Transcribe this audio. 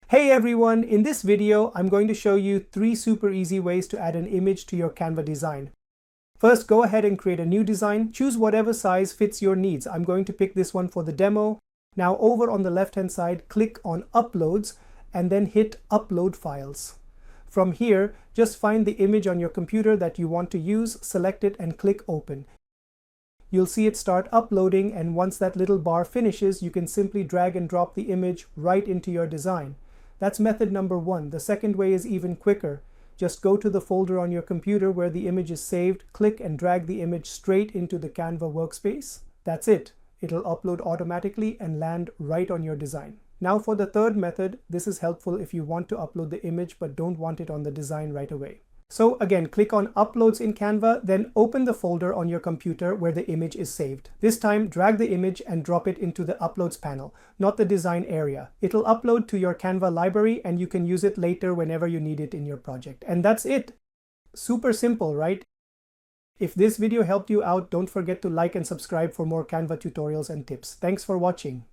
Hey everyone, in this video, I'm going to show you 3 super easy ways to add an image to your Canva design. First, go ahead and create a new design. Choose whatever size fits your needs. I'm going to pick this one for the demo. Now over on the left-hand side, click on Uploads and then hit Upload Files. From here, just find the image on your computer that you want to use, select it and click Open. You'll see it start uploading, and once that little bar finishes, you can simply drag and drop the image right into your design. That's method number 1. The second way is even quicker. Just go to the folder on your computer where the image is saved, click and drag the image straight into the Canva workspace. That's it. It'll upload automatically and land right on your design. Now for the third method, this is helpful if you want to upload the image but don't want it on the design right away. So again, click on Uploads in Canva, then open the folder on your computer where the image is saved. This time, drag the image and drop it into the Uploads panel, not the design area. It'll upload to your Canva library and you can use it later whenever you need it in your project. And that's it. Super simple, right? If this video helped you out, don't forget to like and subscribe for more Canva tutorials and tips. Thanks for watching.